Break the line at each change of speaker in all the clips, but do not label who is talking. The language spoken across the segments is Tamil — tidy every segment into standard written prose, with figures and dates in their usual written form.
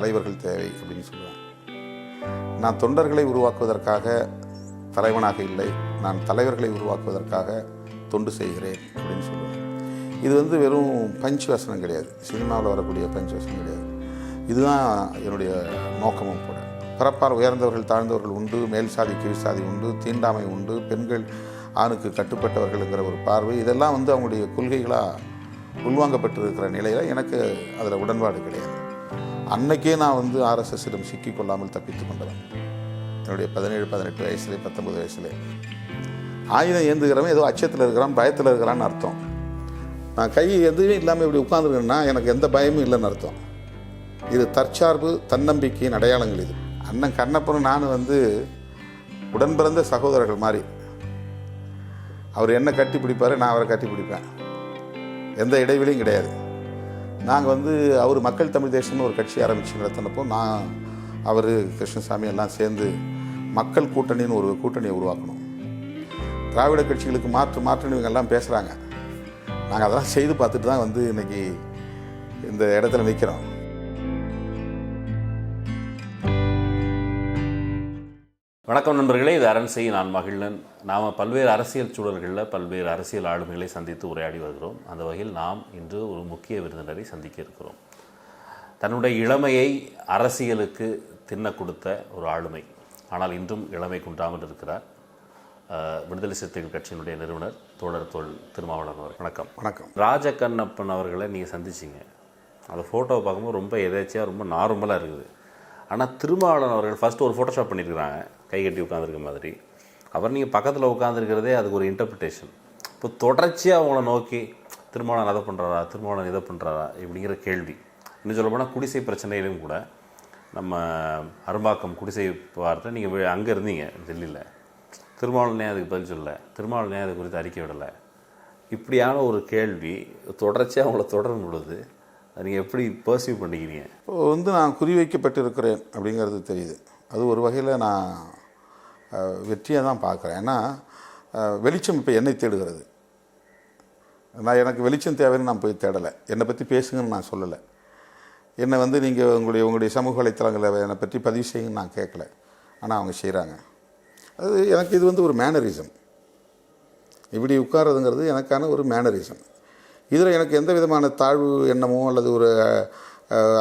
தலைவர்கள் தேவை அப்படின்னு சொல்லுவேன். நான் தொண்டர்களை உருவாக்குவதற்காக தலைவனாக இல்லை, நான் தலைவர்களை உருவாக்குவதற்காக தொண்டு செய்கிறேன் அப்படின்னு சொல்லுவேன். இது வந்து வெறும் பஞ்ச் வசனம் கிடையாது, சினிமாவில் வரக்கூடிய பஞ்ச் வசனம் கிடையாது. இதுதான் என்னுடைய நோக்கமும் கூட. பிறப்பால் உயர்ந்தவர்கள் தாழ்ந்தவர்கள் உண்டு, மேல் சாதி கீழ் சாதி உண்டு, தீண்டாமை உண்டு, பெண்கள் ஆணுக்கு கட்டுப்பட்டவர்கள்ங்கிற ஒரு பார்வை, இதெல்லாம் வந்து அவங்களுடைய கொள்கைகளாக உள்வாங்கப்பட்டிருக்கிற நிலையில் எனக்கு அதில் உடன்பாடு கிடையாது. அன்னைக்கே நான் வந்து ஆர்எஸ்எஸ்ஸிடம் சிக்கிக்கொள்ளாமல் தப்பித்து கொண்டவன். என்னுடைய 17, 18 வயசுலே 19 வயசுலே ஆயுதம் ஏந்துகிறவன் ஏதோ அச்சத்தில் இருக்கிறான், பயத்தில் இருக்கிறான்னு அர்த்தம். நான் கை எதுவுமே இல்லாமல் இப்படி உட்காந்துருக்கேன்னா எனக்கு எந்த பயமும் இல்லைன்னு அர்த்தம். இது தற்சார்பு தன்னம்பிக்கையின் அடையாளங்கள். இது அண்ணன் கண்ணப்பனும் நானும் வந்து உடன் பிறந்த சகோதரர்கள் மாதிரி. அவர் என்ன கட்டி பிடிப்பார், நான் அவரை கட்டி பிடிப்பேன். எந்த இடைவெளியும் கிடையாது. நாங்கள் வந்து அவர் மக்கள் தமிழ் தேசம்னு ஒரு கட்சி ஆரம்பித்து நடத்தினப்போ நான் அவர் கிருஷ்ணசாமி எல்லாம் சேர்ந்து மக்கள் கூட்டணின்னு ஒரு கூட்டணியை உருவாக்கணும். திராவிட கட்சிகளுக்கு மாற்றுன்னு இவங்கெல்லாம் பேசுகிறாங்க. நாங்கள் அதெல்லாம் செய்து பார்த்துட்டு தான் வந்து இன்றைக்கி இந்த இடத்துல நிற்கிறோம்.
வணக்கம் நண்பர்களே, இது அரண் செய், நான் மகிழ்நன். நாம் பல்வேறு அரசியல் சூழல்களில் பல்வேறு அரசியல் ஆளுமைகளை சந்தித்து உரையாடி வருகிறோம். அந்த வகையில் நாம் இன்று ஒரு முக்கிய விருந்தினரை சந்திக்க இருக்கிறோம். தன்னுடைய இளமையை அரசியலுக்கு தின்ன கொடுத்த ஒரு ஆளுமை, ஆனால் இன்றும் இளமை குன்றாமல் இருக்கிறார். விடுதலை சிறுத்தைகள் கட்சியினுடைய நிறுவனர் தோழர் திருமாவளவன் அவர். வணக்கம்.
வணக்கம்.
ராஜகண்ணப்பன் அவர்களை நீங்கள் சந்திச்சிங்க. அந்த ஃபோட்டோவை பார்க்கும்போது ரொம்ப எதேச்சியாக ரொம்ப நார்மலாக இருக்குது. ஆனால் திருமாவளவன் அவர்கள் ஃபஸ்ட்டு ஒரு ஃபோட்டோஷாப் பண்ணியிருக்கிறாங்க, கை கட்டி உட்காந்துருக்க மாதிரி. அப்புறம் நீங்கள் பக்கத்தில் உட்காந்துருக்கிறதே அதுக்கு ஒரு இன்டர்பிரிட்டேஷன். இப்போ தொடர்ச்சியாக அவங்கள நோக்கி திருமாவளவன் அதை பண்ணுறாரா, திருமாவளவன் இதை பண்ணுறாரா இப்படிங்கிற கேள்வி. இன்னும் சொல்ல போனால் குடிசை பிரச்சனையிலும் கூட நம்ம அரும்பாக்கம் குடிசை வார்த்தை நீங்கள் அங்கே இருந்தீங்க டெல்லியில். திருமாவளவனே அதுக்கு பதில் சொல்லலை, திருமாவளவனே அது குறித்து அறிக்கை விடலை. இப்படியான ஒரு கேள்வி தொடர்ச்சியாக அவங்கள தொடரும் பொழுது நீங்கள் எப்படி பர்சீவ் பண்ணிக்கிறீங்க?
இப்போ வந்து நான் குறிவைக்கப்பட்டிருக்கிறேன் அப்படிங்கிறது தெரியுது. அது ஒரு வகையில் நான் வெற்றியாக தான் பார்க்குறேன். ஏன்னா வெளிச்சம் இப்போ என்னை தேடுகிறது. நான் எனக்கு வெளிச்சம் தேவைன்னு நான் போய் தேடலை. என்னை பற்றி பேசுங்கன்னு நான் சொல்லலை. என்னை வந்து நீங்கள் உங்களுடைய சமூக வலைத்தளங்களை என்னை பற்றி பதிவு செய்யுங்கன்னு நான் கேட்கல. ஆனால் அவங்க செய்கிறாங்க. அது எனக்கு இது வந்து ஒரு மேனரிசம். இப்படி உட்கார்றதுங்கிறது எனக்கான ஒரு மேனரிசம். இதில் எனக்கு எந்த விதமான தாழ்வு எண்ணமோ அல்லது ஒரு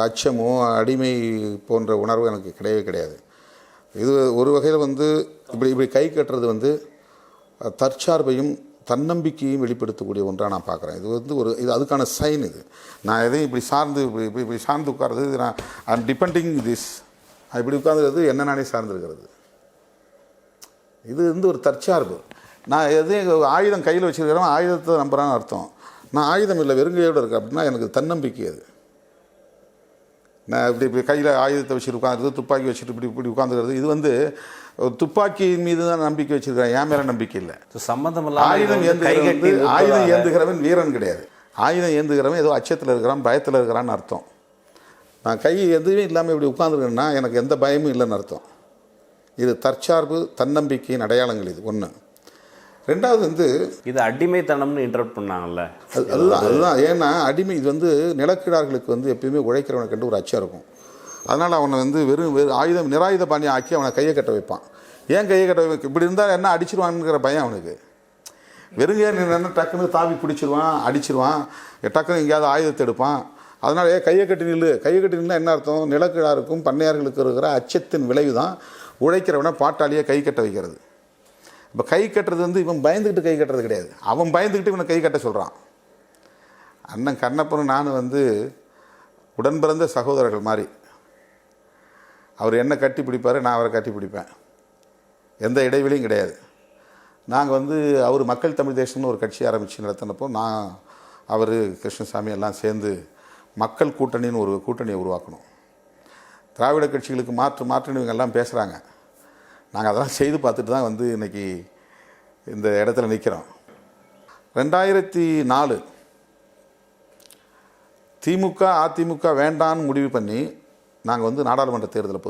அச்சமோ அடிமை போன்ற உணர்வு எனக்கு கிடையவே கிடையாது. இது ஒரு வகையில் வந்து இப்படி கை கட்டுறது வந்து தற்சார்பையும் தன்னம்பிக்கையும் வெளிப்படுத்தக்கூடிய ஒன்றாக நான் பார்க்குறேன். இது வந்து இது அதுக்கான சைன். இது நான் எதையும் இப்படி சார்ந்து உட்கார்றது, இது நான் ஐம் டிபெண்டிங் திஸ், இப்படி உட்கார்ந்துருக்கிறது என்ன நானே சார்ந்திருக்கிறது. இது வந்து ஒரு தற்சார்பு. நான் எதையும் ஆயுதம் கையில் வச்சுருக்கிறேன், ஆயுதத்தை நம்புகிறான்னு அர்த்தம். நான் ஆயுதம் இல்லை, வெறுங்கையோடு இருக்கேன் அப்படின்னா எனக்கு தன்னம்பிக்கை. அது நான் இப்படி கையில் ஆயுதத்தை வச்சுட்டு உட்காந்துருது, துப்பாக்கி வச்சுட்டு இப்படி உட்காந்துக்கிறது, இது வந்து துப்பாக்கியின் மீது தான் நம்பிக்கை வச்சுருக்கிறேன், என் மேலே நம்பிக்கை இல்லை.
சம்மந்தமில்ல.
ஆயுதம் ஏந்துகிறவன் வீரன் கிடையாது. ஆயுதம் ஏந்துகிறவன் ஏதோ அச்சத்தில் இருக்கிறான், பயத்தில் இருக்கிறான்னு அர்த்தம். நான் கை எதுவுமே இல்லாமல் இப்படி உட்காந்துருக்கேன்னா எனக்கு எந்த பயமும் இல்லைன்னு அர்த்தம். இது தற்சார்பு தன்னம்பிக்கையின் அடையாளங்கள். இது ஒன்று. ரெண்டாவது வந்து
இது அடிமைத்தனம்னு இன்டர்ப்ட் பண்ணாங்கல்ல,
அதுதான். ஏன்னா அடிமை இது வந்து நிலக்கிழார்களுக்கு வந்து எப்பயுமே உழைக்கிறவனை கண்டு ஒரு அச்சம் இருக்கும். அதனால் அவனை வந்து வெறும் ஆயுதம் நிராயுத பாணியை ஆக்கி அவனை கையை கட்ட வைப்பான். ஏன் கையை கட்ட வைக்க? இப்படி இருந்தால் என்ன அடிச்சிருவான்ங்கிற பயம் அவனுக்கு. வெறுங்கையே என்ன டக்குன்னு தாவி பிடிச்சிருவான், அடிச்சிருவான், டக்குன்னு எங்கேயாவது ஆயுதத்தை எடுப்பான். அதனால் கையை கட்டி நில்லுனா என்ன அர்த்தம்? நிலக்கிழாருக்கும் பண்ணையார்களுக்கு இருக்கிற அச்சத்தின் விளைவு தான் உழைக்கிறவனை பாட்டாளியை கை கட்ட வைக்கிறது. இப்போ கை கட்டுறது வந்து இவன் பயந்துக்கிட்டு கை கட்டுறது கிடையாது, அவன் பயந்துக்கிட்டு இவனை கை கட்ட சொல்கிறான். அண்ணன் கண்ணப்பனும் நானும் வந்து உடன் பிறந்த சகோதரர்கள் மாதிரி. அவர் என்ன கட்டி பிடிப்பார், நான் அவரை கட்டி பிடிப்பேன். எந்த இடைவெளியும் கிடையாது. நாங்கள் வந்து அவர் மக்கள் தமிழ் தேசம்னு ஒரு கட்சி ஆரம்பித்து நடத்தினப்போ நான் அவர் கிருஷ்ணசாமி எல்லாம் சேர்ந்து மக்கள் கூட்டணின்னு ஒரு கூட்டணியை உருவாக்கணும். திராவிட கட்சிகளுக்கு மாற்றுன்னு இவங்கெல்லாம் பேசுகிறாங்க. நாங்கள் அதெல்லாம் செய்து பார்த்துட்டு தான் வந்து இன்றைக்கி இந்த இடத்துல நிற்கிறோம். 2004 திமுக அதிமுக வேண்டான்னு முடிவு பண்ணி நாங்கள் வந்து நாடாளுமன்ற தேர்தலை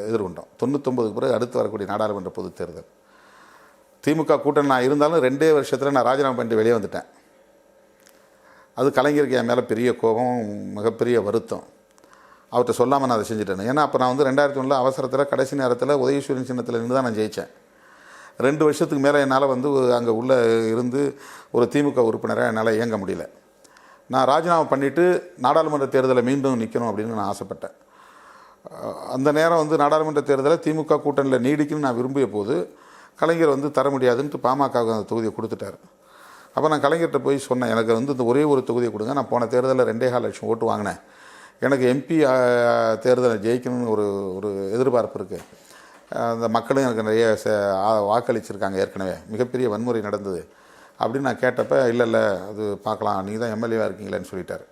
எதிர்கொண்டோம். 99க்கு பிறகு அடுத்து வரக்கூடிய நாடாளுமன்ற பொது தேர்தல். திமுக கூட்டணி நான் இருந்தாலும் 2 வருஷத்தில் நான் ராஜினாமா பண்ணிட்டு வெளியே வந்துட்டேன். அது கலைஞருக்கு என் மேலே பெரிய கோபம், மிகப்பெரிய வருத்தம். அவர்கிட்ட சொல்லாமல் நான் அதை செஞ்சுட்டேன். ஏன்னா அப்போ நான் வந்து 2001 அவசரத்தில் கடைசி நேரத்தில் உதயசூரியன் சின்னத்தில் இருந்து தான் நான் ஜெயித்தேன். 2 வருஷத்துக்கு மேலே என்னால் வந்து அங்கே உள்ளே இருந்து ஒரு திமுக உறுப்பினராக என்னால் இயங்க முடியல. நான் ராஜினாமா பண்ணிவிட்டு நாடாளுமன்ற தேர்தலை மீண்டும் நிற்கணும் அப்படின்னு நான் ஆசைப்பட்டேன். அந்த நேரம் வந்து நாடாளுமன்ற தேர்தலை திமுக கூட்டணியில் நீடிக்கணும்னு நான் விரும்பிய போது கலைஞர் வந்து தர முடியாதுன்ட்டு பாமகவுக்கு அந்த தொகுதியை கொடுத்துட்டார். அப்போ நான் கலைஞர்கிட்ட போய் சொன்னேன், எனக்கு வந்து இந்த ஒரே ஒரு தொகுதியை கொடுங்க, நான் போன தேர்தலில் 2.25 லட்சம் ஓட்டு வாங்கினேன், எனக்கு எம்பி தேர்தலை ஜெயிக்கணும்னு ஒரு எதிர்பார்ப்பு இருக்குது, அந்த மக்களும் எனக்கு நிறைய வாக்களிச்சிருக்காங்க, ஏற்கனவே மிகப்பெரிய வன்முறை நடந்தது அப்படின்னு நான் கேட்டப்ப இல்லை அது பார்க்கலாம், நீங்கள் தான் எம்எல்ஏவாக இருக்கீங்களேன்னு சொல்லிட்டார்.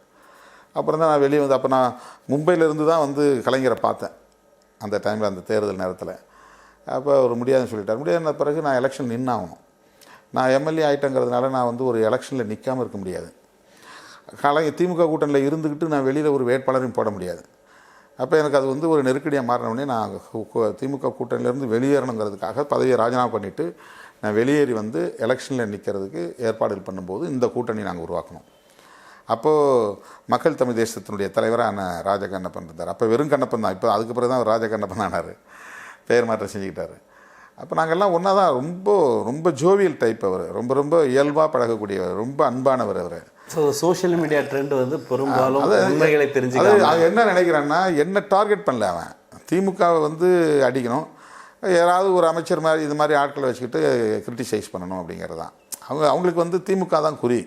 அப்புறம் தான் நான் வெளியே வந்து அப்போ நான் மும்பையிலேருந்து தான் வந்து கலைஞரை பார்த்தேன் அந்த டைமில், அந்த தேர்தல் நேரத்தில். அப்போ அவர் முடியாதுன்னு சொல்லிட்டார். முடியாத பிறகு நான் எலெக்ஷன் நின்னாகணும். நான் எம்எல்ஏ ஆகிட்டேங்கிறதுனால நான் வந்து ஒரு எலெக்ஷனில் நிற்காமல் இருக்க முடியாது. திமுக கூட்டணியில் இருந்துக்கிட்டு நான் வெளியில் ஒரு வேட்பாளரையும் போட முடியாது. அப்போ எனக்கு அது வந்து ஒரு நெருக்கடியாக மாறினோடனே நான் திமுக கூட்டணியிலேருந்து வெளியேறணுங்கிறதுக்காக பதவியை ராஜினாமா பண்ணிவிட்டு நான் வெளியேறி வந்து எலெக்ஷனில் நிற்கிறதுக்கு ஏற்பாடுகள் பண்ணும்போது இந்த கூட்டணி நாங்கள் உருவாக்கணும். அப்போது மக்கள் தமிழ் தேசத்தினுடைய தலைவரான ராஜகண்ணப்பன் இருந்தார். அப்போ வெறும் கண்ணப்பன் தான், இப்போ அதுக்கு பிறகு தான் அவர் ராஜகண்ணப்பன் ஆனார், பெயர் மாற்றம் செஞ்சுக்கிட்டார். அப்போ நாங்கள்லாம் ஒன்றா தான், ரொம்ப ரொம்ப ஜோவியல் டைப் அவர், ரொம்ப ரொம்ப இயல்பாக பழகக்கூடியவர், ரொம்ப அன்பானவர் அவர்.
ஸோ சோஷியல் மீடியா ட்ரெண்ட் வந்து பெரும்பாலும் உண்மைகளை தெரிஞ்சு
அது என்ன நினைக்கிறான்னா, என்ன டார்கெட் பண்ணல, அவன் திமுகவை வந்து அடிக்கணும், யாராவது ஒரு அமைச்சர் மாதிரி இது மாதிரி ஆட்களை வச்சுக்கிட்டு கிரிட்டிசைஸ் பண்ணணும் அப்படிங்கிறது தான் அவங்களுக்கு வந்து திமுக தான் குறி.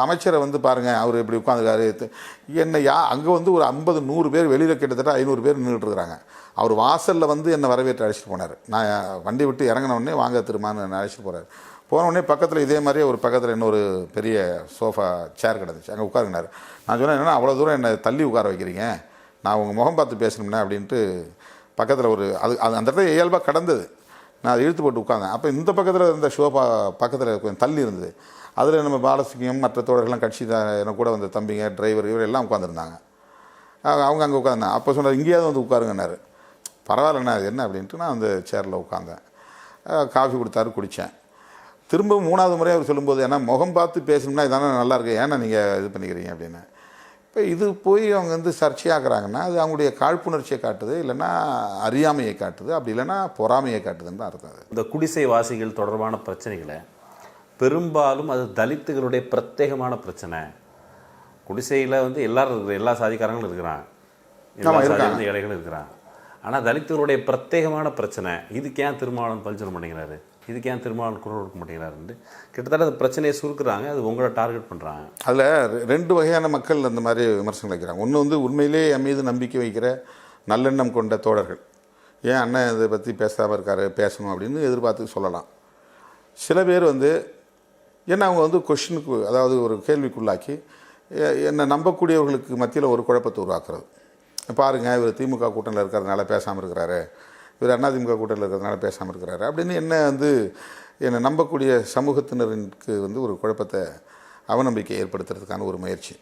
அமைச்சரை வந்து பாருங்கள், அவர் இப்படி உட்காந்துருக்காரு, என்னை அங்கே வந்து ஒரு 50-100 பேர், வெளியில் கிட்டத்தட்ட 500 பேர் நின்றுட்டு இருக்கிறாங்க. அவர் வாசலில் வந்து என்னை வரவேற்று அழைச்சிட்டு போனார். நான் வண்டி விட்டு இறங்கினோடனே வாங்க திருமான்னு என்னை அழைச்சிட்டு போகிறார். போனவுடனே பக்கத்தில் இதே மாதிரியே ஒரு பக்கத்தில் இன்னொரு பெரிய சோஃபா சேர் கிடந்துச்சு, அங்கே உட்காருங்கினார். நான் சொன்னேன், என்னென்னா அவ்வளோ தூரம் என்னை தள்ளி உட்கார வைக்கிறீங்க, நான் உங்கள் முகம் பார்த்து பேசணும்னா அப்படின்ட்டு பக்கத்தில் ஒரு அது அந்த இடத்துல இயல்பாக கடந்தது, நான் அதை இழுத்து போட்டு உட்காந்தேன். அப்போ இந்த பக்கத்தில் இருந்த சோஃபா பக்கத்தில் கொஞ்சம் தள்ளி இருந்தது, அதில் நம்ம பாலசிங்கம் மற்ற தோழர்கள்லாம் கட்சி எனக்கு கூட வந்த தம்பிங்க, டிரைவர், இவர் எல்லாம் உட்காந்துருந்தாங்க. அவங்க அங்கே உட்காந்தாங்க. அப்போ சொன்னார், இங்கேயாவது வந்து உட்காருங்கன்னாரு. பரவாயில்லண்ணா அது என்ன அப்படின்ட்டு நான் அந்த சேரில் உட்காந்தேன். காஃபி கொடுத்தாரு, குடித்தேன். திரும்ப 3வது முறை அவர் சொல்லும்போது, ஏன்னா முகம் பார்த்து பேசணும்னா இதானே நல்லாயிருக்கு, ஏன்னா நீங்கள் இது பண்ணிக்கிறீங்க அப்படின்னு. இப்போ இது போய் அவங்க வந்து சர்ச்சையாக்குறாங்கன்னா அது அவங்களுடைய காழ்ப்புணர்ச்சியை காட்டுது, இல்லைன்னா அறியாமையை காட்டுது, அப்படி இல்லைன்னா பொறாமையை காட்டுதுன்னு அர்த்தம். அது
இந்த குடிசை வாசிகள் தொடர்பான பிரச்சனைகளை பெரும்பாலும் அது தலித்துகளுடைய பிரத்யேகமான பிரச்சனை. குடிசையில் வந்து எல்லா சாதிக்காரங்களும் இருக்கிறாங்க, எல்லா சாதி ஏழைகளும் இருக்கிறாங்க. ஆனால் தலித்துகளுடைய பிரத்யேகமான பிரச்சனை, இதுக்கு ஏன் திருமாவளவன் பஞ்சம் பண்ணிக்கிறாரு, இதுக்கு ஏன் திருமாவளவன் குரல் கொடுக்க மாட்டேங்கிறாருன்னு கிட்டத்தட்ட அந்த பிரச்சனையை சுருக்குறாங்க, அது உங்களை டார்கெட் பண்ணுறாங்க.
அதில் 2 வகையான மக்கள் அந்த மாதிரி விமர்சனம் வைக்கிறாங்க. ஒன்று வந்து உண்மையிலே என் மீது நம்பிக்கை வைக்கிற நல்லெண்ணம் கொண்ட தோழர்கள், ஏன் அண்ணன் இதை பற்றி பேசாமல் இருக்காரு, பேசணும் அப்படின்னு எதிர்பார்த்து சொல்லலாம். சில பேர் வந்து என்ன அவங்க வந்து கொஷினுக்கு, அதாவது ஒரு கேள்விக்குள்ளாக்கி என்னை நம்பக்கூடியவர்களுக்கு மத்தியில் ஒரு குழப்பத்தை உருவாக்குறது. பாருங்கள், இவர் திமுக கூட்டணியில் இருக்கிறதுனால பேசாமல் இருக்கிறாரு, இவர் அதிமுக கூட்டணியில் இருக்கிறதுனால பேசாமல் இருக்கிறாரு அப்படின்னு என்ன வந்து என்னை நம்பக்கூடிய சமூகத்தினருக்கு வந்து ஒரு குழப்பத்தை, அவநம்பிக்கை ஏற்படுத்துறதுக்கான ஒரு முயற்சி.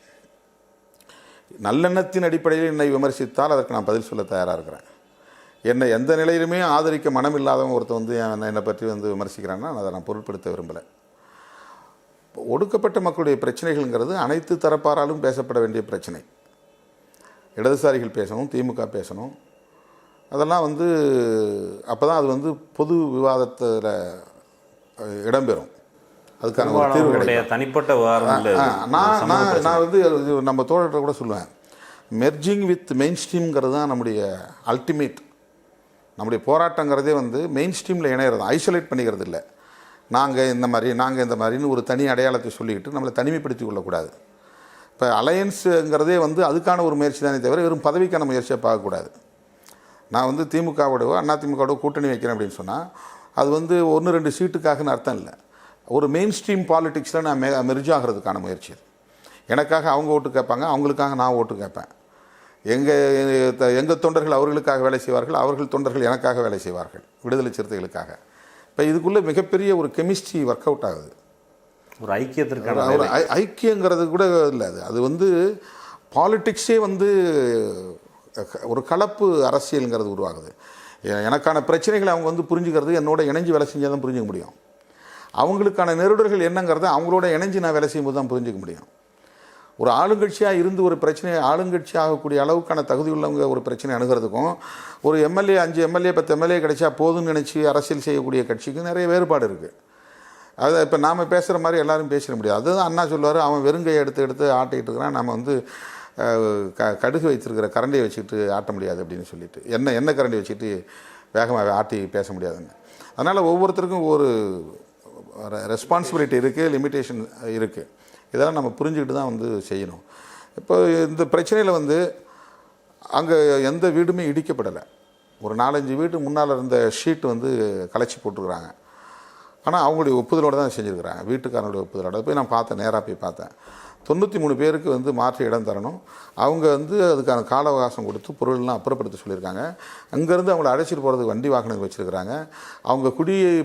நல்லெண்ணத்தின் அடிப்படையில் என்னை விமர்சித்தால் அதற்கு நான் பதில் சொல்ல தயாராக இருக்கிறேன். என்னை எந்த நிலையிலுமே ஆதரிக்க மனம் இல்லாதவங்க ஒருத்தர் வந்து என்னை பற்றி வந்து விமர்சிக்கிறாங்கன்னா அதை நான் பொருட்படுத்த விரும்பலை. ஒடுக்கப்பட்ட மக்களுடைய பிரச்சனைகள்ங்கிறது அனைத்து தரப்பாராலும் பேசப்பட வேண்டிய பிரச்சனை. இடதுசாரிகள் பேசணும், திமுக பேசணும், அதெல்லாம் வந்து அப்போ தான் அது வந்து பொது விவாதத்தில் இடம்பெறும், அதுக்கான ஒரு தீர்வு கிடைக்கும்.
தனிப்பட்ட
நான் வந்து நம்ம தோழர்கிட்ட கூட சொல்லுவேன், மெர்ஜிங் வித் மெயின் ஸ்ட்ரீம்ங்கிறது தான் நம்முடைய அல்டிமேட். நம்முடைய போராட்டங்கிறதே வந்து மெயின் ஸ்ட்ரீமில் இணையிறது, ஐசோலேட் பண்ணிக்கிறது இல்லை. நாங்கள் இந்த மாதிரின்னு ஒரு தனி அடையாளத்தை சொல்லிக்கிட்டு நம்மளை தனிமைப்படுத்தி கொள்ளக்கூடாது. இப்போ அலையன்ஸுங்கிறதே வந்து அதுக்கான ஒரு முயற்சி தானே தவிர வெறும் பதவிக்கான முயற்சியை பார்க்கக்கூடாது. நான் வந்து திமுகவோடவோ அதிமுகவோட கூட்டணி வைக்கிறேன் அப்படின்னு சொன்னால் அது வந்து 1-2 சீட்டுக்காகன்னு அர்த்தம் இல்லை. ஒரு மெயின் ஸ்ட்ரீம் பாலிடிக்ஸில் நான் மெர்ஜ் ஆகிறதுக்கான முயற்சி. எனக்காக அவங்க ஓட்டு கேட்பாங்க, அவங்களுக்காக நான் ஓட்டு கேட்பேன். எங்கள் தொண்டர்கள் அவர்களுக்காக வேலை செய்வார்கள், அவர்கள் தொண்டர்கள் எனக்காக வேலை செய்வார்கள், விடுதலை சிறுத்தைகளுக்காக. இப்போ இதுக்குள்ளே மிகப்பெரிய ஒரு கெமிஸ்ட்ரி ஒர்க் அவுட் ஆகுது.
ஒரு ஐக்கியத்திற்கான
ஒரு ஐக்கியங்கிறது கூட இல்லை. அது வந்து பாலிட்டிக்ஸே வந்து ஒரு கலப்பு அரசியலுங்கிறது உருவாகுது. எனக்கான பிரச்சனைகளை அவங்க வந்து புரிஞ்சுக்கிறது என்னோட இணைஞ்சு வேலை செஞ்சால் தான் புரிஞ்சுக்க முடியும். அவங்களுக்கான நெருடல்கள் என்னங்கிறத அவங்களோட இணைஞ்சு நான் வேலை செய்யும்போது தான் புரிஞ்சுக்க முடியும். ஒரு ஆளுங்கட்சியாக இருந்து ஒரு பிரச்சனையை ஆளுங்கட்சி ஆகக்கூடிய அளவுக்கான தகுதி உள்ளவங்க ஒரு பிரச்சனை அணுகிறதுக்கும் ஒரு எம்எல்ஏ 5 எம்எல்ஏ 10 எம்எல்ஏ கிடைச்சா போதும்னு நினச்சி அரசியல் செய்யக்கூடிய கட்சிக்கு நிறைய வேறுபாடு இருக்குது. அதை இப்போ நாம் பேசுகிற மாதிரி எல்லாரும் பேசிட முடியாது. அதுதான் அண்ணா சொல்லுவார், அவன் வெறுங்கையை எடுத்து ஆட்டிகிட்டு இருக்கிறான், நம்ம வந்து கடுகு வைத்திருக்கிற கரண்டியை வச்சுக்கிட்டு ஆட்ட முடியாது அப்படின்னு சொல்லிட்டு, எண்ணெய் கரண்டி வச்சுக்கிட்டு வேகமாக ஆட்டி பேச முடியாதுன்னு. அதனால் ஒவ்வொருத்தருக்கும் ஒரு ரெஸ்பான்சிபிலிட்டி இருக்குது, லிமிட்டேஷன் இருக்குது. இதெல்லாம் நம்ம புரிஞ்சுக்கிட்டு தான் வந்து செய்யணும். இப்போ இந்த பிரச்சனையில் வந்து அங்கே எந்த வீடுமே இடிக்கப்படலை. ஒரு 4-5 வீட்டு முன்னால் இருந்த ஷீட் வந்து கலைச்சி போட்டுருக்குறாங்க. ஆனால் அவங்களுடைய ஒப்புதலோடு தான் செஞ்சுருக்கிறாங்க, வீட்டுக்காரனுடைய ஒப்புதலோட. போய் நான் பார்த்தேன், நேராக போய் பார்த்தேன். 93 பேருக்கு வந்து மாற்று இடம் தரணும். அவங்க வந்து அதுக்கான கால அவகாசம் கொடுத்து பொருள்லாம் அப்புறப்படுத்த சொல்லியிருக்காங்க. அங்கேருந்து அவங்கள அழைச்சிட்டு போகிறதுக்கு வண்டி வாகனங்கள் வச்சுருக்கிறாங்க. அவங்க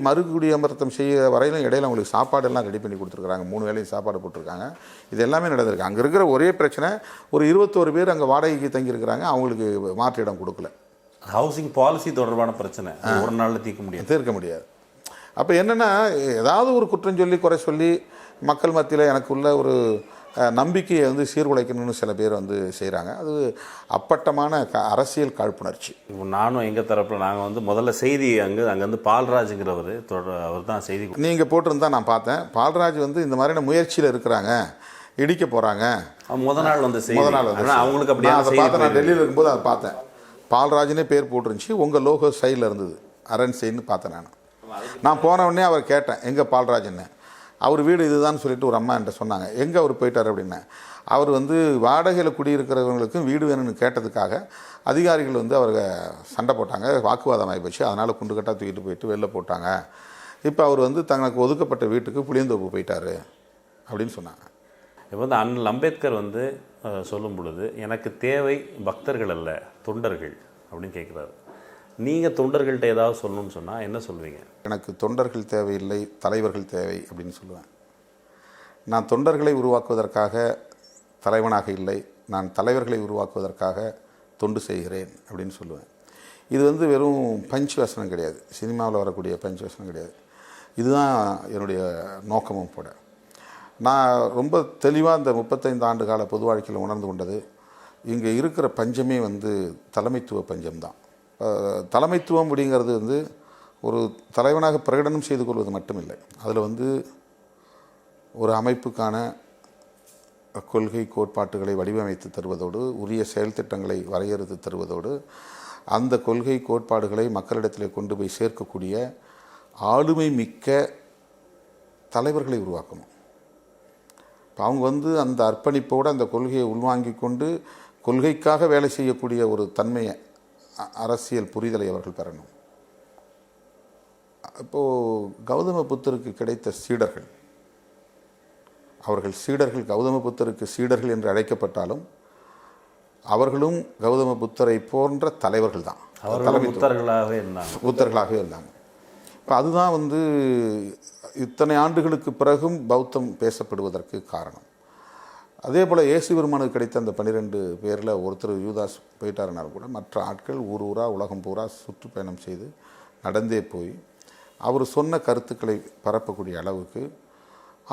மறுகுடியமர்த்தம் செய்ய வரையிலும் இடையில அவங்களுக்கு சாப்பாடெல்லாம் ரெடி பண்ணி கொடுத்துருக்குறாங்க. 3 வேளையும் சாப்பாடு போட்டிருக்காங்க. இது எல்லாமே நடந்திருக்கு. அங்கே இருக்கிற ஒரே பிரச்சனை, ஒரு 21 பேர் அங்கே வாடகைக்கு தங்கியிருக்கிறாங்க, அவங்களுக்கு மாற்று இடம் கொடுக்கல.
ஹவுசிங் பாலிசி தொடர்பான பிரச்சனை ஒரு நாளில் தீர்க்க முடியாது.
அப்போ என்னென்னா, ஏதாவது ஒரு குற்றம் சொல்லி குறை சொல்லி மக்கள் மத்தியில் எனக்குள்ள ஒரு நம்பிக்கையை வந்து சீர்குலைக்கணும்னு சில பேர் வந்து செய்கிறாங்க. அது அப்பட்டமான அரசியல் காழ்ப்புணர்ச்சி.
இப்போ நானும் எங்கள் தரப்பில் நாங்கள் வந்து முதல்ல செய்தி அங்கேருந்து பால்ராஜுங்கிறவர் அவர் தான் செய்தி
நீங்கள் போட்டிருந்தா நான் பார்த்தேன். பால்ராஜ் வந்து இந்த மாதிரியான முயற்சியில் இருக்கிறாங்க, இடிக்க போகிறாங்க.
முதல் நாள் வந்து அவங்களுக்கு
அப்படியே அதை பார்த்து நான் டெல்லியில் இருக்கும்போது அதை பார்த்தேன். பால்ராஜ்னே பேர் போட்டுருந்துச்சு, உங்கள் லோகோ ஸ்டைலில் இருந்தது, அரண்சைன்னு பார்த்தேன். நான் போன உடனே அவர் கேட்டேன், எங்கே பால்ராஜ்ன்னு. அவர் வீடு இதுதான் சொல்லிட்டு ஒரு அம்மா என்கிட்ட சொன்னாங்க. எங்கே அவர் போயிட்டார் அப்படின்னா, அவர் வந்து வாடகையில் குடியிருக்கிறவங்களுக்கும் வீடு வேணும்னு கேட்டதுக்காக அதிகாரிகள் வந்து அவரை சண்டை போட்டாங்க, வாக்குவாதம் ஆகி போச்சு. அதனால் குண்டுக்கட்டாக தூக்கிட்டு போயிட்டு வெளில போட்டாங்க. இப்போ அவர் வந்து தங்களுக்கு ஒதுக்கப்பட்ட வீட்டுக்கு புளியந்தோப்பு போயிட்டார் அப்படின்னு சொன்னாங்க.
இப்போ வந்து அண்ணல் அம்பேத்கர் வந்து சொல்லும் பொழுது, எனக்கு தேவை பக்தர்கள் அல்ல தொண்டர்கள் அப்படின்னு கேட்குறாரு. நீங்கள் தொண்டர்கள்ட்ட ஏதாவது சொல்லணும்னு சொன்னால் என்ன சொல்வீங்க?
எனக்கு தொண்டர்கள் தேவையில்லை, தலைவர்கள் தேவை அப்படின்னு சொல்லுவேன். நான் தொண்டர்களை உருவாக்குவதற்காக தலைவனாக இல்லை, நான் தலைவர்களை உருவாக்குவதற்காக தொண்டு செய்கிறேன் அப்படின்னு சொல்லுவேன். இது வந்து வெறும் பஞ்ச் வசனம் கிடையாது, சினிமாவில் வரக்கூடிய பஞ்ச் வசனம் கிடையாது. இதுதான் என்னுடைய நோக்கமும் கூட. நான் ரொம்ப தெளிவாக இந்த 35 ஆண்டு கால பொது வாழ்க்கையில் உணர்ந்து கொண்டது, இங்கே இருக்கிற பஞ்சமே வந்து தலைமைத்துவ பஞ்சம்தான். தலைமைத்துவம் அப்படிங்கிறது வந்து ஒரு தலைவனாக பிரகடனம் செய்து கொள்வது மட்டும் இல்லை, அதில் வந்து ஒரு அமைப்புக்கான கொள்கை கோட்பாட்டுகளை வடிவமைத்து தருவதோடு, உரிய செயல் திட்டங்களை வரையறுத்து தருவதோடு, அந்த கொள்கை கோட்பாடுகளை மக்களிடத்தில் கொண்டு போய் சேர்க்கக்கூடிய ஆளுமை மிக்க தலைவர்களை உருவாக்கணும். இப்போ அவங்க வந்து அந்த அர்ப்பணிப்போடு அந்த கொள்கையை உள்வாங்கி கொண்டு கொள்கைக்காக வேலை செய்யக்கூடிய ஒரு தன்மையை, அரசியல் புரிதலை அவர்கள் பெறணும். இப்போது கௌதம புத்தருக்கு கிடைத்த சீடர்கள், அவர்கள் சீடர்கள் கௌதம புத்தருக்கு சீடர்கள் என்று அழைக்கப்பட்டாலும் அவர்களும் கௌதம புத்தரை போன்ற தலைவர்கள் தான், புத்தர்களாகவே இருந்தாங்க. இப்போ அதுதான் வந்து இத்தனை ஆண்டுகளுக்கு பிறகும் பௌத்தம் பேசப்படுவதற்கு காரணம். அதே போல் இயேசு பெருமானுக்கு கிடைத்த அந்த 12 பேரில் ஒருத்தர் யூதாஸ் போயிட்டாருனாலும் கூட மற்ற ஆட்கள் ஊராக உலகம் பூரா சுற்றுப்பயணம் செய்து நடந்தே போய் அவர் சொன்ன கருத்துக்களை பரப்பக்கூடிய அளவுக்கு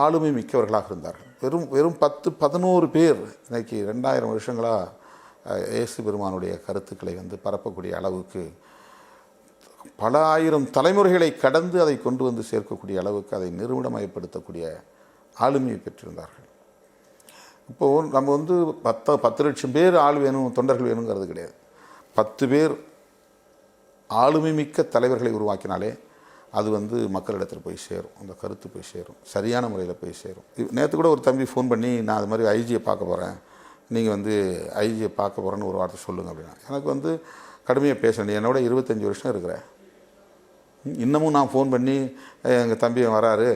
ஆளுமை மிக்கவர்களாக இருந்தார்கள். வெறும் 10-11 பேர் இன்றைக்கி 2000 வருஷங்களாக இயேசு பெருமானுடைய கருத்துக்களை வந்து பரப்பக்கூடிய அளவுக்கு பல ஆயிரம் தலைமுறைகளை கடந்து அதை கொண்டு வந்து சேர்க்கக்கூடிய அளவுக்கு அதை நிறுவனமயப்படுத்தக்கூடிய ஆளுமையை பெற்றிருந்தார்கள். இப்போது நம்ம வந்து 10 லட்சம் பேர் ஆள் வேணும், தொண்டர்கள் வேணுங்கிறது கிடையாது. 10 பேர் ஆளுமை மிக்க தலைவர்களை உருவாக்கினாலே அது வந்து மக்களிடத்தில் போய் சேரும், அந்த கருத்து போய் சேரும், சரியான முறையில் போய் சேரும். நேற்று கூட ஒரு தம்பி ஃபோன் பண்ணி, நான் அது மாதிரி ஐஜியை பார்க்க போகிறேன், நீங்கள் வந்து ஐஜியை பார்க்க போகிறேன்னு ஒரு வார்த்தை சொல்லுங்கள் அப்படின்னா. எனக்கு வந்து கடுமையாக பேசணும், என்னோட 25 வருஷம் இருக்கிறேன், இன்னமும் நான் ஃபோன் பண்ணி எங்கள் தம்பி வராரு,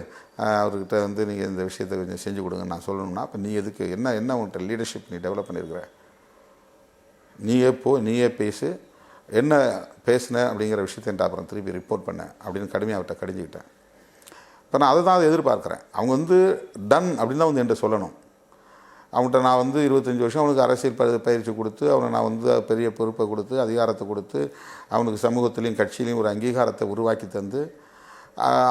அவர்கிட்ட வந்து நீங்கள் இந்த விஷயத்தை கொஞ்சம் செஞ்சு கொடுங்க நான் சொல்லணும்னா, அப்போ நீ எதுக்கு, என்ன உன்கிட்ட லீடர்ஷிப் நீ டெவலப் பண்ணியிருக்கிற, நீயே பேசு, என்ன பேசின அப்படிங்கிற விஷயத்தை அப்புறம் திருப்பி ரிப்போர்ட் பண்ணேன் அப்படின்னு கடுமையாக அவர்கிட்ட கடிஞ்சிக்கிட்டேன். இப்போ நான் அதை தான் எதிர்பார்க்குறேன். அவங்க வந்து டன் அப்படின்னு தான் வந்து என்கிட்ட சொல்லணும். அவங்கள்ட்ட நான் வந்து 25 வருஷம் அவனுக்கு அரசியல் பயிற்சி கொடுத்து, அவனை நான் வந்து பெரிய பொறுப்பை கொடுத்து, அதிகாரத்தை கொடுத்து, அவனுக்கு சமூகத்திலையும் கட்சியிலையும் ஒரு அங்கீகாரத்தை உருவாக்கி தந்து,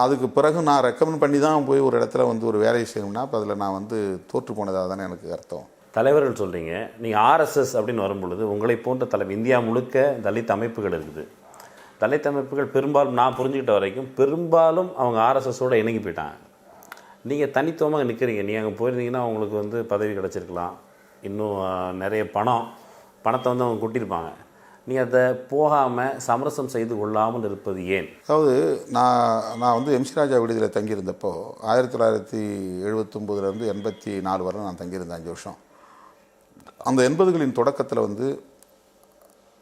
அதுக்கு பிறகு நான் ரெக்கமெண்ட் பண்ணி தான் போய் ஒரு இடத்துல வந்து ஒரு வேலையை செய்யணும்னா, அப்போ அதில் நான் வந்து தோற்று போனதாக தானே எனக்கு அர்த்தம்.
தலைவர்கள் சொல்கிறீங்க, நீங்கள் ஆர்எஸ்எஸ் அப்படின்னு வரும்பொழுது உங்களை போன்ற இந்தியா முழுக்க தலித் அமைப்புகள் இருக்குது. தலித் அமைப்புகள் பெரும்பாலும் நான் புரிஞ்சுக்கிட்ட வரைக்கும் பெரும்பாலும் அவங்க ஆர்எஸ்எஸோடு இணங்கி போயிட்டாங்க. நீங்கள் தனித்துவமாக நிற்கிறீங்க. நீங்கள் அங்கே போயிருந்தீங்கன்னா அவங்களுக்கு வந்து பதவி கிடச்சிருக்கலாம், இன்னும் நிறைய பணத்தை வந்து அவங்க கொட்டியிருப்பாங்க. நீங்கள் அதை போகாமல் சமரசம் செய்து கொள்ளாமல் இருப்பது ஏன்?
அதாவது நான் வந்து எம்சி ராஜா விடுதியில் தங்கியிருந்தப்போ 1979 84 வரை நான் தங்கியிருந்தேன் 5 வருஷம். அந்த 80களின் தொடக்கத்தில் வந்து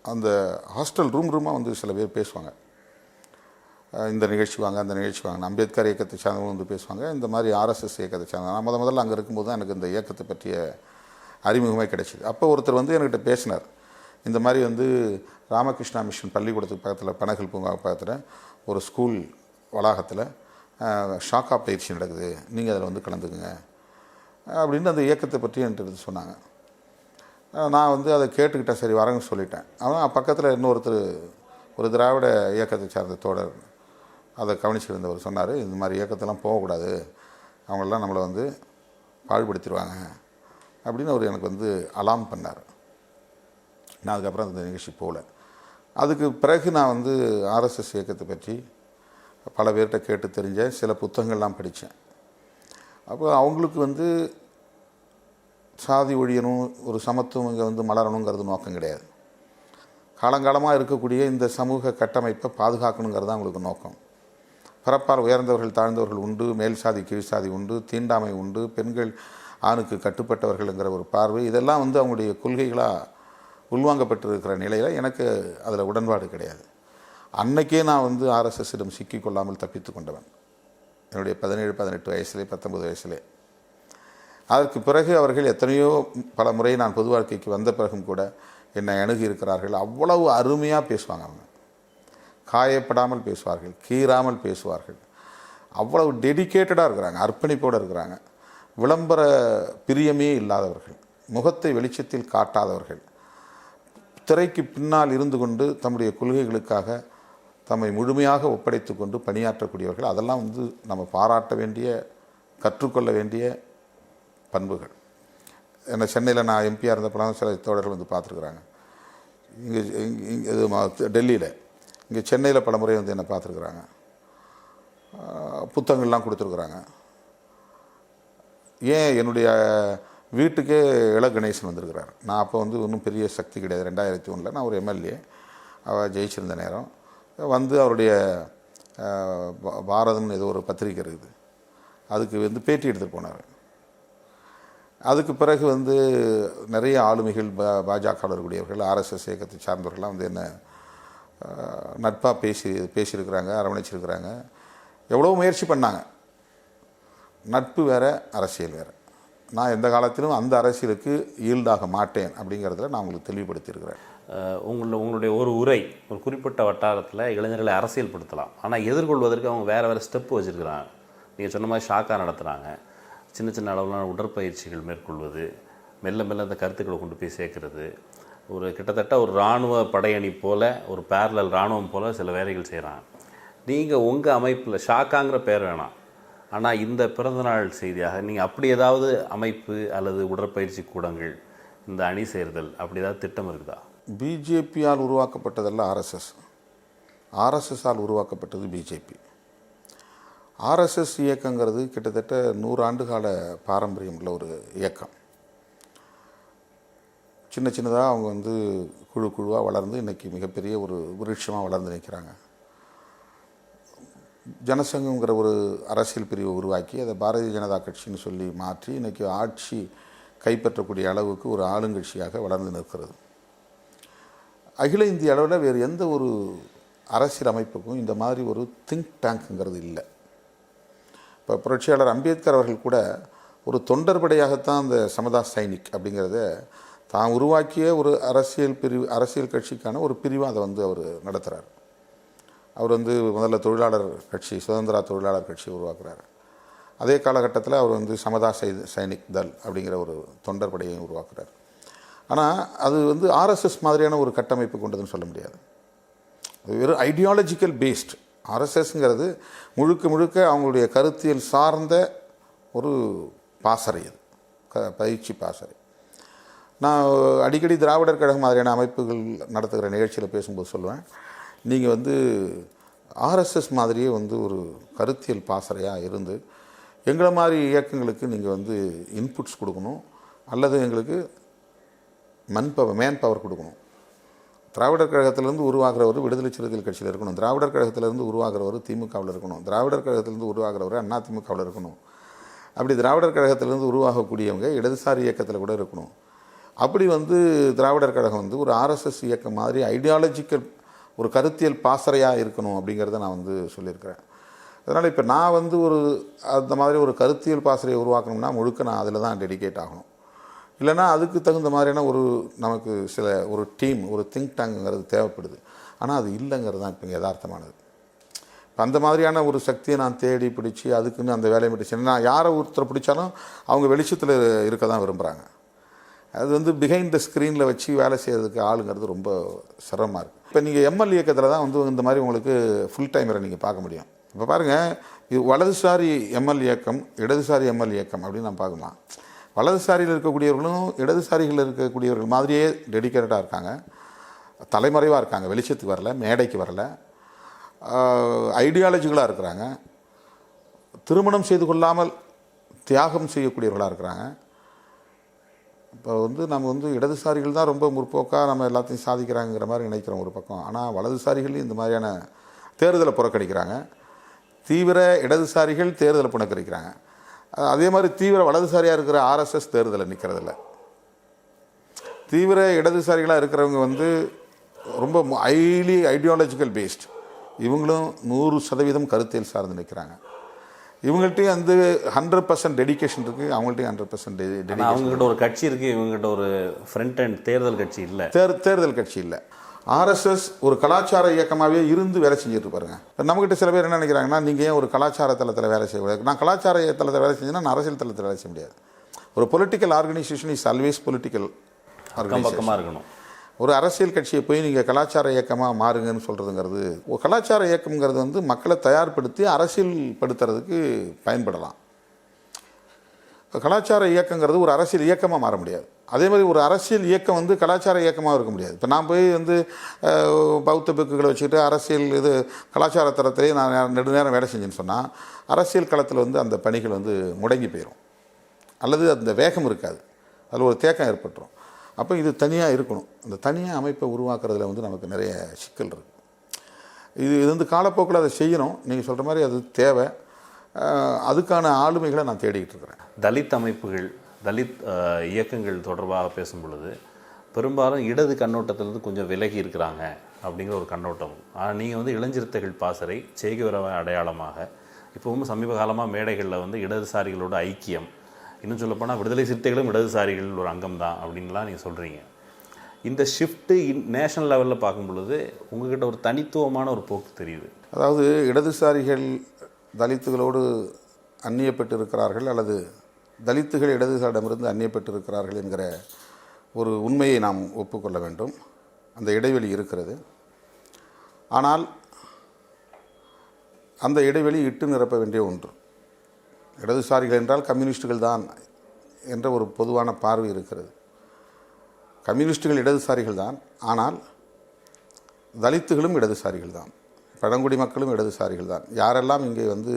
அந்த ஹாஸ்டல் ரூமாக வந்து சில பேர் பேசுவாங்க. இந்த நிகழ்ச்சி வாங்க, அந்த நிகழ்ச்சி வாங்க. அம்பேத்கர் இயக்கத்தை சார்ந்தவங்க வந்து பேசுவாங்க. இந்த மாதிரி ஆர்எஸ்எஸ் இயக்கத்தை சார்ந்த நான் முதல்ல அங்கே இருக்கும்போது தான் எனக்கு இந்த இயக்கத்தை பற்றிய அறிமுகமே கிடைச்சிது. அப்போ ஒருத்தர் வந்து என்கிட்ட பேசினார். இந்த மாதிரி வந்து ராமகிருஷ்ணா மிஷன் பள்ளிக்கூடத்துக்கு பக்கத்தில் பனகல் பூங்கா பக்கத்தில் ஒரு ஸ்கூல் வளாகத்தில் ஷாக்கா பயிற்சி நடக்குது, நீங்கள் அதில் வந்து கலந்துக்குங்க அப்படின்னு அந்த இயக்கத்தை பற்றி என்கிட்ட சொன்னாங்க. நான் வந்து அதை கேட்டுக்கிட்டேன், சரி வரேன்னு சொல்லிட்டேன். அவன் பக்கத்தில் இன்னொருத்தர் ஒரு திராவிட இயக்கத்தை சார்ந்த தோழர் அதை கவனிச்சுருந்தவர் சொன்னார், இந்த மாதிரி இயக்கத்தெல்லாம் போகக்கூடாது, அவங்களெலாம் நம்மளை வந்து பாழ்படுத்திடுவாங்க அப்படின்னு அவர் எனக்கு வந்து அலாம் பண்ணார். நான் அதுக்கப்புறம் அந்த நிகழ்ச்சி போகல. அதுக்கு பிறகு நான் வந்து ஆர்எஸ்எஸ் இயக்கத்தை பற்றி பல பேர்கிட்ட கேட்டு தெரிஞ்சேன், சில புத்தகங்கள்லாம் படித்தேன். அப்போ அவங்களுக்கு வந்து சாதி ஒழியணும், ஒரு சமத்துவம் இங்கே வந்து மலரணுங்கிறது நோக்கம் கிடையாது. காலங்காலமாக இருக்கக்கூடிய இந்த சமூக கட்டமைப்பை பாதுகாக்கணுங்கிறது தான் அவங்களுக்கு நோக்கம். பிறப்பால் உயர்ந்தவர்கள் தாழ்ந்தவர்கள் உண்டு, மேல் சாதி கீழ் சாதி உண்டு, தீண்டாமை உண்டு, பெண்கள் ஆணுக்கு கட்டுப்பட்டவர்கள்ங்கிற ஒரு பார்வை, இதெல்லாம் வந்து அவங்களுடைய கொள்கைகளாக உள்வாங்கப்பட்டிருக்கிற நிலையில் எனக்கு அதில் உடன்பாடு கிடையாது. அன்னைக்கே நான் வந்து ஆர்எஸ்எஸ்ஸிடம் சிக்கிக்கொள்ளாமல் தப்பித்து கொண்டவன், என்னுடைய 17, 18 வயசுலே 19 வயசுலே. அதற்கு பிறகு அவர்கள் எத்தனையோ பல முறை நான் பொது வாழ்க்கைக்கு வந்த பிறகும் கூட என்னை அணுகி இருக்கிறார்கள். அவ்வளவு அருமையாக பேசுவாங்க. அவங்க காயப்படாமல் பேசுவார்கள், கீறாமல் பேசுவார்கள். அவ்வளவு டெடிக்கேட்டடாக இருக்கிறாங்க, அர்ப்பணிப்போடு இருக்கிறாங்க. விளம்பர பிரியமே இல்லாதவர்கள், முகத்தை வெளிச்சத்தில் காட்டாதவர்கள், திரைக்கு பின்னால் இருந்து கொண்டு தம்முடைய கொள்கைகளுக்காக தம்மை முழுமையாக ஒப்படைத்து கொண்டு பணியாற்றக்கூடியவர்கள். அதெல்லாம் வந்து நம்ம பாராட்ட வேண்டிய, கற்றுக்கொள்ள வேண்டிய பண்புகள். என்ன சென்னையில் நான் எம்பியாக இருந்தப்பலாம் சில தோழர்கள் வந்து பார்த்துருக்குறாங்க. இங்கே டெல்லியில், இங்கே சென்னையில் பல முறை வந்து என்னை பார்த்துருக்குறாங்க. புத்தகங்கள்லாம் கொடுத்துருக்குறாங்க. ஏன் என்னுடைய வீட்டுக்கே இள கணேசன் வந்திருக்கிறார். நான் அப்போ வந்து ஒன்றும் பெரிய சக்தி கிடையாது. 2001 நான் ஒரு எம்எல்ஏ, அவள் ஜெயிச்சிருந்த நேரம் வந்து அவருடைய பாரதம்னு ஏதோ ஒரு பத்திரிக்கை இருக்குது, அதுக்கு வந்து பேட்டி எடுத்துகிட்டு போனார். அதுக்கு பிறகு வந்து நிறைய ஆளுமைகள், பாஜகவில் இருக்கக்கூடியவர்கள், ஆர்எஸ்எஸ் இயக்கத்தை சார்ந்தவர்கள்லாம் வந்து என்ன நட்பாக பேசியிருக்கிறாங்க, அரவணைச்சிருக்கிறாங்க. எவ்வளோ முயற்சி பண்ணாங்க. நட்பு வேறு, அரசியல் வேறு. நான் எந்த காலத்திலும் அந்த அரசியலுக்கு ஈல்டாக மாட்டேன் அப்படிங்கிறதுல நான் உங்களுக்கு தெளிவுபடுத்தியிருக்கிறேன்.
உங்களுடைய ஒரு உரை ஒரு குறிப்பிட்ட வட்டாரத்தில் இளைஞர்களை அரசியல்படுத்தலாம், ஆனால் எதிர்கொள்வதற்கு அவங்க வேறு ஸ்டெப்பு வச்சுருக்கிறாங்க. நீங்கள் சொன்ன மாதிரி ஷாக்காக நடத்துகிறாங்க, சின்ன சின்ன அளவிலான உடற்பயிற்சிகள் மேற்கொள்வது, மெல்ல மெல்ல அந்த கருத்துக்களை கொண்டு போய் சேர்க்கறது, ஒரு கிட்டத்தட்ட ஒரு இராணுவ படையணி போல், ஒரு பேரலல் இராணுவம் போல் சில வேலைகள் செய்கிறாங்க. நீங்கள் உங்கள் அமைப்பில் ஷாக்காங்கிற பேர் வேணாம், ஆனால் இந்த பிறந்தநாள் செய்தியாக நீங்கள் அப்படி ஏதாவது அமைப்பு அல்லது உடற்பயிற்சி கூடங்கள், இந்த அணி சேர்தல், அப்படி ஏதாவது திட்டம் இருக்குதா?
பிஜேபியால் உருவாக்கப்பட்டதல்ல ஆர்எஸ்எஸ், ஆர்எஸ்எஸ்ஸால் உருவாக்கப்பட்டது பிஜேபி. ஆர்எஸ்எஸ் இயக்கங்கிறது கிட்டத்தட்ட 100 ஆண்டு கால பாரம்பரியம் உள்ள ஒரு இயக்கம். சின்ன சின்னதாக அவங்க வந்து குழுவாக வளர்ந்து இன்றைக்கி மிகப்பெரிய ஒரு விருட்சமாக வளர்ந்து நிற்கிறாங்க. ஜனசங்கங்கிற ஒரு அரசியல் பிரிவை உருவாக்கி அதை பாரதிய ஜனதா கட்சின்னு சொல்லி மாற்றி இன்றைக்கி ஆட்சி கைப்பற்றக்கூடிய அளவுக்கு ஒரு ஆளுங்கட்சியாக வளர்ந்து நிற்கிறது. அகில இந்திய அளவில் வேறு எந்த ஒரு அரசியல் அமைப்புக்கும் இந்த மாதிரி ஒரு திங்க் டேங்க்குங்கிறது இல்லை. இப்போ புரட்சியாளர் அம்பேத்கர் அவர்கள் கூட ஒரு தொண்டர்படையாகத்தான் அந்த சமதாஸ் சைனிக் அப்படிங்கிறத தான் உருவாக்கிய ஒரு அரசியல் கட்சிக்கான ஒரு பிரிவாக அதை வந்து அவர் நடத்துகிறார். அவர் வந்து முதல்ல தொழிலாளர் கட்சி, சுதந்திரா தொழிலாளர் கட்சி உருவாக்குறார். அதே காலகட்டத்தில் அவர் வந்து சமதாஸ் சைனிக் தல் அப்படிங்கிற ஒரு தொண்டர் படையையும் உருவாக்குறார். ஆனால் அது வந்து ஆர்எஸ்எஸ் மாதிரியான ஒரு கட்டமைப்பு கொண்டதுன்னு சொல்ல முடியாது. அது வெறும் ஐடியாலஜிக்கல் பேஸ்ட். ஆர்எஸ்எஸ்ங்கிறது முழுக்க அவங்களுடைய கருத்தியல் சார்ந்த ஒரு பாசறை, அது பயிற்சி பாசறை. நான் அடிக்கடி திராவிடர் கழகம் மாதிரியான அமைப்புகள் நடத்துகிற நிகழ்ச்சியில் பேசும்போது சொல்லுவேன், நீங்கள் வந்து ஆர்எஸ்எஸ் மாதிரியே வந்து ஒரு கருத்தியல் பாசறையாக இருந்து எங்களை மாதிரி இயக்கங்களுக்கு நீங்கள் வந்து இன்புட்ஸ் கொடுக்கணும், அல்லது எங்களுக்கு மேன் பவர் கொடுக்கணும். திராவிடர் கழகத்திலேருந்து உருவாகிறவர் விடுதலை சிறுத்தைகள் கட்சியில் இருக்கணும், திராவிடர் கழகத்திலேருந்து உருவாகிறவர் திமுகவில் இருக்கணும், திராவிடர் கழகத்திலேருந்து உருவாகிறவர் அதிமுகவில் இருக்கணும், அப்படி திராவிடர் கழகத்திலேருந்து உருவாகக்கூடியவங்க இடதுசாரி இயக்கத்தில் கூட இருக்கணும். அப்படி வந்து திராவிடர் கழகம் வந்து ஒரு ஆர்எஸ்எஸ் இயக்கம் மாதிரி ஐடியாலஜிக்கல் ஒரு கருத்தியல் பாசறையாக இருக்கணும் அப்படிங்கிறத நான் வந்து சொல்லியிருக்கிறேன். அதனால் இப்போ நான் வந்து ஒரு அந்த மாதிரி ஒரு கருத்தியல் பாசறையை உருவாக்கணும்னா முழுக்க நான் அதில் தான் டெடிகேட் ஆகணும். இல்லைனா அதுக்கு தகுந்த மாதிரியான நமக்கு ஒரு டீம், ஒரு திங்க் டேங்குங்கிறது தேவைப்படுது. ஆனால் அது இல்லைங்கிறது தான் இப்போ யதார்த்தமானது. இப்போ அந்த மாதிரியான ஒரு சக்தியை நான் தேடி பிடிச்சி அதுக்குன்னு அந்த வேலையை மட்டும் நான் யாரை ஒருத்தரை பிடிச்சாலும் அவங்க வெளிச்சத்தில் இருக்க தான் விரும்புகிறாங்க. அது வந்து பிஹைண்ட் த ஸ்க்ரீனில் வச்சு வேலை செய்கிறதுக்கு ஆளுங்கிறது ரொம்ப சிரமமாக இருக்குது. இப்போ நீங்கள் எம்எல் இயக்கத்தில் தான் வந்து இந்த மாதிரி உங்களுக்கு ஃபுல் டைமரை நீங்கள் பார்க்க முடியும். இப்போ பாருங்கள், இது வலதுசாரி எம்எல் இயக்கம், இடதுசாரி எம்எல் இயக்கம் அப்படின்னு நான் பார்க்கலாம். வலதுசாரியில் இருக்கக்கூடியவர்களும் இடதுசாரிகளில் இருக்கக்கூடியவர்கள் மாதிரியே டெடிக்கேட்டடாக இருக்காங்க, தலைமறைவாக இருக்காங்க, வெளிச்சத்துக்கு வரல, மேடைக்கு வரல, ஐடியாலஜிகளாக இருக்கிறாங்க, திருமணம் செய்து கொள்ளாமல் தியாகம் செய்யக்கூடியவர்களாக இருக்கிறாங்க. இப்போ வந்து நம்ம வந்து இடதுசாரிகள் தான் ரொம்ப முற்போக்காக நம்ம எல்லாத்தையும் சாதிக்கிறாங்கிற மாதிரி நினைக்கிறோம் ஒரு பக்கம். ஆனால் வலதுசாரிகள் இந்த மாதிரியான தேர்தலை புறக்கணிக்கிறாங்க, தீவிர இடதுசாரிகள் தேர்தலை புறக்கணிக்கிறாங்க. அதே மாதிரி தீவிர வலதுசாரியாக இருக்கிற ஆர்எஸ்எஸ் தேர்தலில் நிற்கிறதில்ல. தீவிர இடதுசாரிகளாக இருக்கிறவங்க வந்து ரொம்ப ஹைலி ஐடியாலஜிக்கல் பேஸ்ட், இவங்களும் 100% கருத்தியல் சார்ந்து நிற்கிறாங்க. இவங்கள்ட்டையும் வந்து 100% டெடிகேஷன் இருக்குது, அவங்கள்ட்டையும் 100% டெடிகேஷன்.
அவங்ககிட்ட ஒரு கட்சி இருக்குது, இவங்ககிட்ட ஒரு ஃப்ரண்ட் அண்ட் தேர்தல் கட்சி இல்லை,
தேர்தல் கட்சி இல்லை. ஆர்எஸ்எஸ் ஒரு கலாச்சார இயக்கமாகவே இருந்து வேலை செஞ்சுட்டு பாருங்க. நம்மகிட்ட சில பேர் என்ன நினைக்கிறாங்கன்னா, நீங்கள் ஏன் ஒரு கலாச்சார தளத்தில் வேலை செய்யக்கூடாது? நான் கலாச்சார தளத்தில் வேலை செஞ்சேன்னா நான் அரசியல் தளத்தில் வேலை செய்ய முடியாது. ஒரு political organisation is always political
பக்கமாக இருக்கணும்.
ஒரு அரசியல் கட்சியை போய் நீங்கள் கலாச்சார இயக்கமாக மாறுங்கன்னு சொல்கிறதுங்கிறது, ஒரு கலாச்சார இயக்கம்ங்கிறது வந்து மக்களை தயார்படுத்தி அரசியல் படுத்துறதுக்கு பயன்படலாம். கலாச்சார இயக்கங்கிறது ஒரு அரசியல் இயக்கமாக மாற முடியாது. அதே மாதிரி ஒரு அரசியல் இயக்கம் வந்து கலாச்சார இயக்கமாக இருக்க முடியாது. இப்போ நான் போய் வந்து பௌத்த பிக்குகளை வச்சுக்கிட்டு அரசியல் கலாச்சார தரத்திலே நான் நெடுநேரம் வேலை செஞ்சேன்னு சொன்னால் அரசியல் களத்தில் வந்து அந்த பணிகள் வந்து முடங்கி போயிடும், அல்லது அந்த வேகம் இருக்காது, அதில் ஒரு தேக்கம் ஏற்பட்டுரும். அப்போ இது தனியாக இருக்கணும். அந்த தனியாக அமைப்பை உருவாக்குறதுல வந்து நமக்கு நிறைய சிக்கல் இருக்குது. இது வந்து காலப்போக்கில் அதை செய்யணும். நீங்கள் சொல்கிற மாதிரி அது தேவை. அதுக்கான ஆளுமைகளை நான் தேடிக்கிட்டு இருக்கிறேன்.
தலித் அமைப்புகள், தலித் இயக்கங்கள் தொடர்பாக பேசும் பொழுது பெரும்பாலும் இடது கண்ணோட்டத்திலிருந்து கொஞ்சம் விலகி இருக்கிறாங்க அப்படிங்கிற ஒரு கண்ணோட்டம். ஆனால் நீங்கள் வந்து இளஞ்சிறுத்தைகள் பாசறை சேகுவர அடையாளமாக இப்போவும் சமீப காலமாக மேடைகளில் வந்து இடதுசாரிகளோட ஐக்கியம், இன்னும் சொல்லப்போனால் விடுதலை சிறுத்தைகளும் இடதுசாரிகள் ஒரு அங்கம் தான் அப்படின்லாம் நீங்கள் சொல்கிறீங்க. இந்த ஷிஃப்ட்டு நேஷனல் லெவலில் பார்க்கும் பொழுது உங்கள்கிட்ட ஒரு தனித்துவமான ஒரு போக்கு தெரியுது.
அதாவது இடதுசாரிகள் தலித்துகளோடு அந்நியப்பட்டு இருக்கிறார்கள், அல்லது தலித்துகள் இடதுசாரிடமிருந்து அந்நியப்பட்டு இருக்கிறார்கள் என்கிற ஒரு உண்மையை நாம் ஒப்புக்கொள்ள வேண்டும். அந்த இடைவெளி இருக்கிறது. ஆனால் அந்த இடைவெளி இட்டு நிரப்ப வேண்டிய ஒன்று. இடதுசாரிகள் என்றால் கம்யூனிஸ்டுகள் தான் என்ற ஒரு பொதுவான பார்வை இருக்கிறது. கம்யூனிஸ்டுகள் இடதுசாரிகள் தான், ஆனால் தலித்துகளும் இடதுசாரிகள் தான், பழங்குடி மக்களும் இடதுசாரிகள் தான். யாரெல்லாம் இங்கே வந்து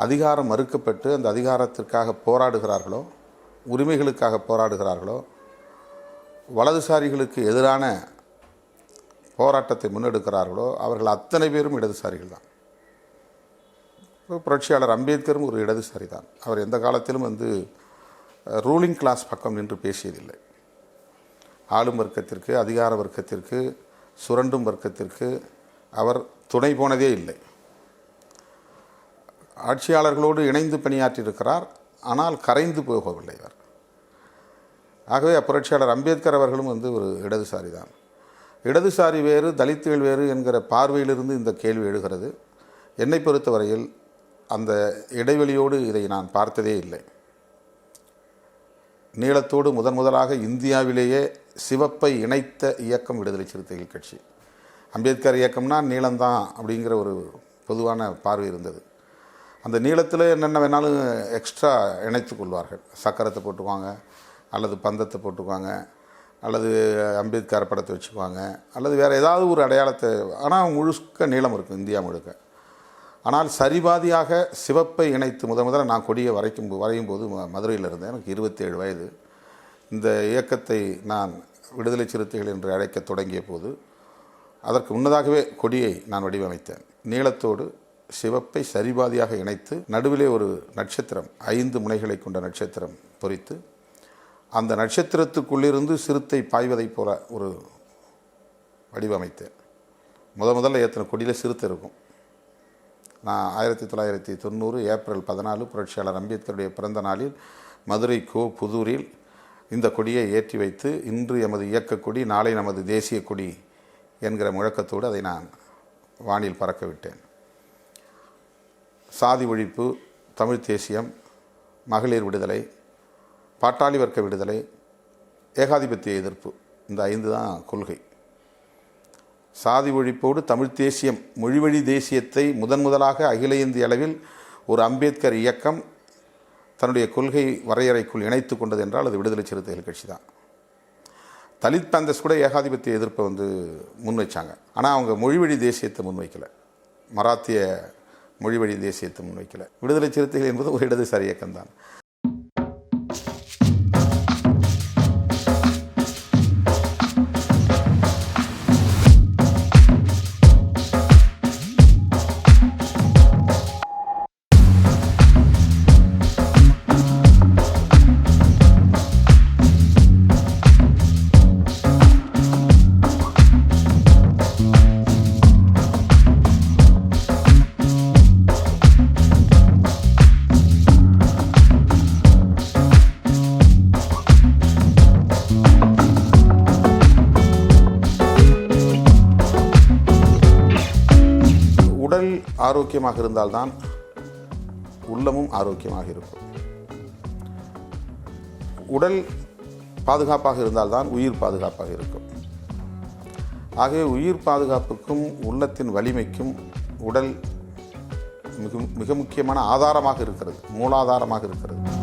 அதிகாரம் மறுக்கப்பட்டு அந்த அதிகாரத்திற்காக போராடுகிறார்களோ, உரிமைகளுக்காக போராடுகிறார்களோ, வலதுசாரிகளுக்கு எதிரான போராட்டத்தை முன்னெடுக்கிறார்களோ, அவர்கள் அத்தனை பேரும் இடதுசாரிகள் தான். புரட்சியாளர் அம்பேத்கரும் ஒரு இடதுசாரி தான். அவர் எந்த காலத்திலும் வந்து ரூலிங் கிளாஸ் பக்கம் நின்று பேசியதில்லை. ஆளும் வர்க்கத்திற்கு, அதிகார வர்க்கத்திற்கு, சுரண்டும் வர்க்கத்திற்கு அவர் துணை போனதே இல்லை. ஆட்சியாளர்களோடு இணைந்து பணியாற்றியிருக்கிறார், ஆனால் கரைந்து போகவில்லை அவர். ஆகவே புரட்சியாளர் அம்பேத்கர் அவர்களும் வந்து ஒரு இடதுசாரி தான். இடதுசாரி வேறு, தலித்துகள் வேறு என்கிற பார்வையிலிருந்து இந்த கேள்வி எழுகிறது. என்னை பொறுத்தவரையில் அந்த இடைவெளியோடு இதை நான் பார்த்ததே இல்லை. நீளத்தோடு முதலாக இந்தியாவிலேயே சிவப்பை இணைத்த இயக்கம் விடுதலை சிறுத்தைகள் கட்சி. அம்பேத்கர் இயக்கம்னா நீளம்தான் அப்படிங்கிற ஒரு பொதுவான பார்வை இருந்தது. அந்த நீளத்தில் என்னென்ன வேணாலும் எக்ஸ்ட்ரா இணைத்து கொள்வார்கள். சக்கரத்தை போட்டுக்குவாங்க, அல்லது பந்தத்தை போட்டுக்குவாங்க, அல்லது அம்பேத்கர் படத்தை வச்சுக்குவாங்க, அல்லது வேறு ஏதாவது ஒரு அடையாளத்தை. ஆனால் முழுக்க நீளம் இருக்கும் இந்தியா முழுக்க. ஆனால் சரிபாதியாக சிவப்பை இணைத்து முதல்ல நான் கொடியை வரையும் போது மதுரையில் இருந்தேன். எனக்கு 27 வயது. இந்த இயக்கத்தை நான் விடுதலை சிறுத்தைகள் என்று அழைக்க தொடங்கிய போது அதற்கு முன்னதாகவே கொடியை நான் வடிவமைத்தேன். நீளத்தோடு சிவப்பை சரிபாதியாக இணைத்து நடுவிலே ஒரு நட்சத்திரம், 5 முனைகளை கொண்ட நட்சத்திரம் பொறித்து, அந்த நட்சத்திரத்துக்குள்ளிருந்து சிறுத்தை பாய்வதைப் போல ஒரு வடிவமைத்தேன். முதல்ல ஏற்றின கொடியில் சிறுத்தை இருக்கும். நான் 1990 ஏப்ரல் 14 புரட்சியாளர் அம்பேத்கருடைய பிறந்த நாளில் மதுரை புதூரில் இந்த கொடியை ஏற்றி வைத்து, இன்று எமது இயக்க கொடி, நாளை நமது தேசிய கொடி என்கிற முழக்கத்தோடு அதை நான் வானில் பறக்க விட்டேன். சாதி ஒழிப்பு, தமிழ் தேசியம், மகளிர் விடுதலை, பாட்டாளி வர்க்க விடுதலை, ஏகாதிபத்திய எதிர்ப்பு, இந்த 5 தான் கொள்கை. சாதி ஒழிப்போடு தமிழ் தேசியம், மொழிவழி தேசியத்தை முதலாக அகில இந்திய அளவில் ஒரு அம்பேத்கர் இயக்கம் தன்னுடைய கொள்கை வரையறைக்குள் இணைத்து கொண்டது என்றால் அது விடுதலை சிறுத்தைகள் கட்சி தான். தலித் பேந்தர்ஸ் கூட ஏகாதிபத்திய எதிர்ப்பை முன்வைச்சாங்க. ஆனால் அவங்க மொழிவழி தேசியத்தை முன்வைக்கலை, மராத்திய மொழிவழி தேசியத்தை முன்வைக்கலை. விடுதலை சிறுத்தைகள் என்பது ஒரு இடதுசாரி இயக்கம்தான். உடல் ஆரோக்கியமாக இருந்தால்தான் உள்ளமும் ஆரோக்கியமாக இருக்கும். உடல் பாதுகாப்பாக இருந்தால்தான் உயிர் பாதுகாப்பாக இருக்கும். ஆகவே உயிர் பாதுகாப்புக்கும் உள்ளத்தின் வலிமைக்கும் உடல் மிக முக்கியமான ஆதாரமாக இருக்கிறது, மூலாதாரமாக இருக்கிறது.